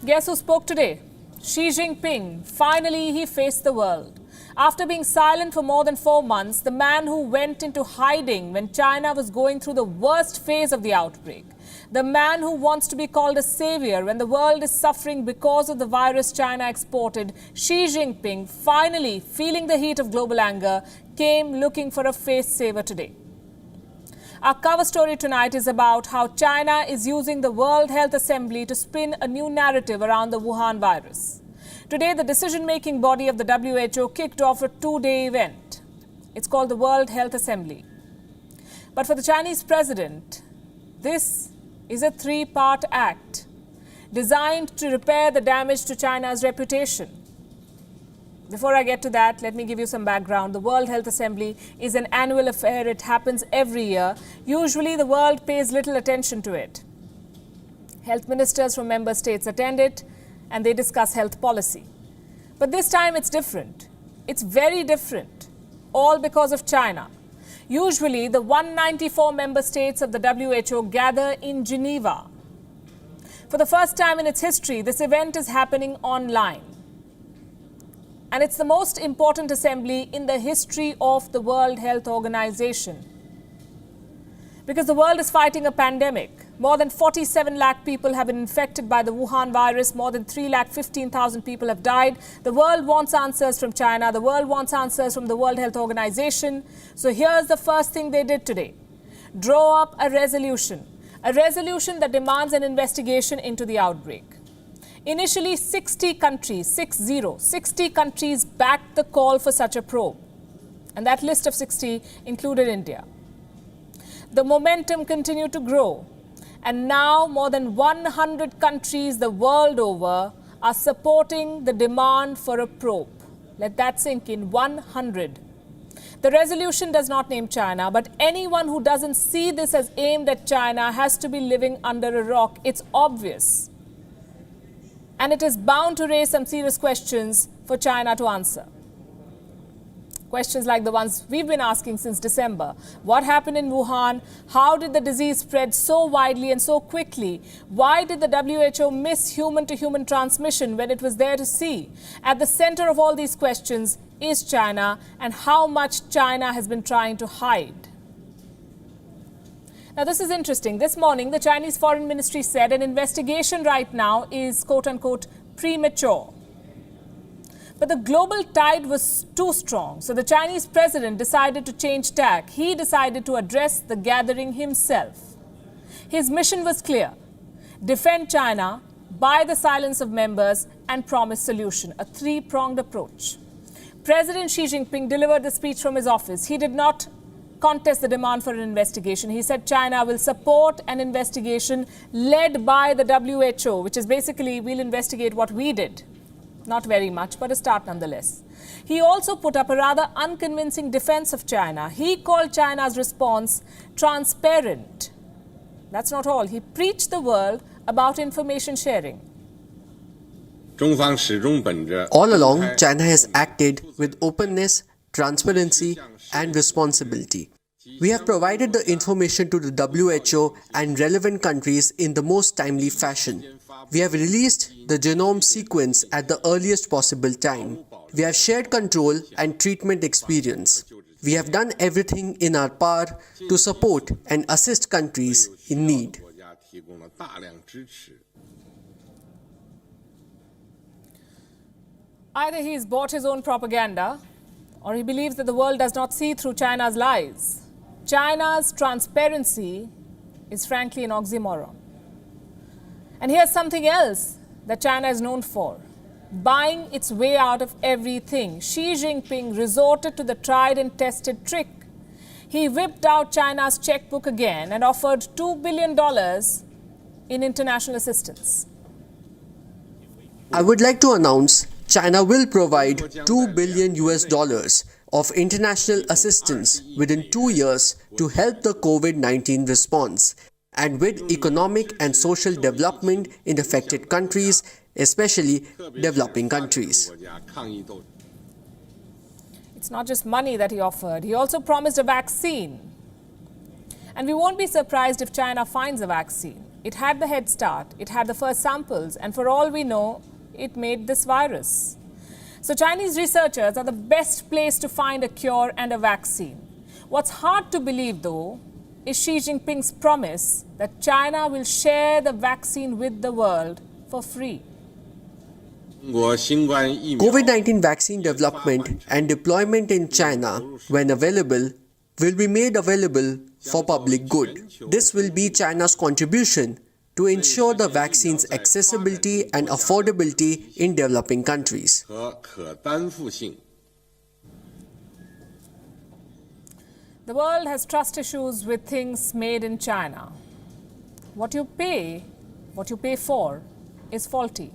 Guess who spoke today? Xi Jingping. Finally, he faced the world. After being silent for more than 4 months, the man who went into hiding when China was going through the worst phase of the outbreak, the man who wants to be called a savior when the world is suffering because of the virus China exported, Xi Jinping, finally feeling the heat of global anger, came looking for a face-saver today. Our cover story tonight is about how China is using the World Health Assembly to spin a new narrative around the Wuhan virus. Today, the decision-making body of the WHO kicked off a 2-day event. It's called the World Health Assembly. But for the Chinese president, this is a 3-part act designed to repair the damage to China's reputation. Before I get to that, let me give you some background. The World Health Assembly is an annual affair. It happens every year. Usually, the world pays little attention to it. Health ministers from member states attend it, and they discuss health policy. But this time, it's different. It's very different, all because of China. Usually, the 194 member states of the WHO gather in Geneva. For the first time in its history, this event is happening online. And it's the most important assembly in the history of the World Health Organization. Because the world is fighting a pandemic. More than 47 lakh people have been infected by the Wuhan virus. More than 3,15,000 people have died. The world wants answers from China. The world wants answers from the World Health Organization. So here's the first thing they did today. Draw up a resolution. A resolution that demands an investigation into the outbreak. Initially, 60 countries backed the call for such a probe. And that list of 60 included India. The momentum continued to grow. And now more than 100 countries the world over are supporting the demand for a probe. Let that sink in, 100. The resolution does not name China, but anyone who doesn't see this as aimed at China has to be living under a rock. It's obvious. And it is bound to raise some serious questions for China to answer. Questions like the ones we've been asking since December. What happened in Wuhan? How did the disease spread so widely and so quickly? Why did the WHO miss human-to-human transmission when it was there to see? At the center of all these questions is China and how much China has been trying to hide. Now, this is interesting. This morning, the Chinese Foreign Ministry said an investigation right now is, quote-unquote, premature. But the global tide was too strong, so the Chinese president decided to change tack. He decided to address the gathering himself. His mission was clear: defend China, buy the silence of members, and promise solution, a 3-pronged approach. President Xi Jinping delivered the speech from his office. He did not contest the demand for an investigation. He said China will support an investigation led by the WHO, which is basically, we'll investigate what we did. Not very much, but a start nonetheless. He also put up a rather unconvincing defense of China. He called China's response transparent. That's not all. He preached the world about information sharing. All along, China has acted with openness, transparency, and responsibility. We have provided the information to the WHO and relevant countries in the most timely fashion. We have released the genome sequence at the earliest possible time. We have shared control and treatment experience. We have done everything in our power to support and assist countries in need. Either he's bought his own propaganda, or he believes that the world does not see through China's lies. China's transparency is frankly an oxymoron. And here's something else that China is known for: buying its way out of everything. Xi Jinping resorted to the tried and tested trick. He whipped out China's checkbook again and offered $2 billion in international assistance. I would like to announce China will provide $2 billion of international assistance within 2 years to help the COVID-19 response and with economic and social development in affected countries, especially developing countries. It's not just money that he offered. He also promised a vaccine. And we won't be surprised if China finds a vaccine. It had the head start, it had the first samples, and for all we know, it made this virus. So Chinese researchers are the best placed to find a cure and a vaccine. What's hard to believe, though, is Xi Jinping's promise that China will share the vaccine with the world for free. COVID-19 vaccine development and deployment in China, when available, will be made available for public good. This will be China's contribution to ensure the vaccine's accessibility and affordability in developing countries. The world has trust issues with things made in China. What you pay for, is faulty.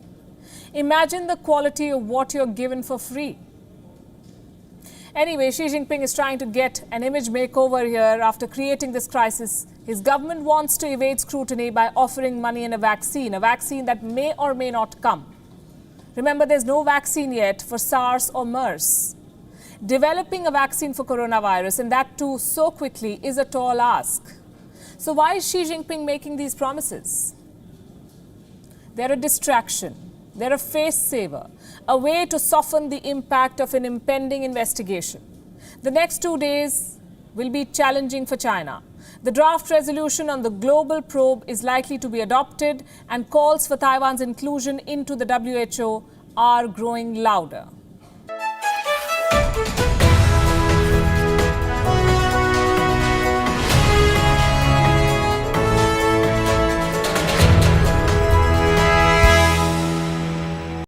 Imagine the quality of what you're given for free. Anyway, Xi Jinping is trying to get an image makeover here after creating this crisis. His government wants to evade scrutiny by offering money and a vaccine that may or may not come. Remember, there's no vaccine yet for SARS or MERS. Developing a vaccine for coronavirus, and that too so quickly, is a tall ask. So why is Xi Jinping making these promises? They're a distraction. They're a face-saver, a way to soften the impact of an impending investigation. The next 2 days will be challenging for China. The draft resolution on the global probe is likely to be adopted, and calls for Taiwan's inclusion into the WHO are growing louder.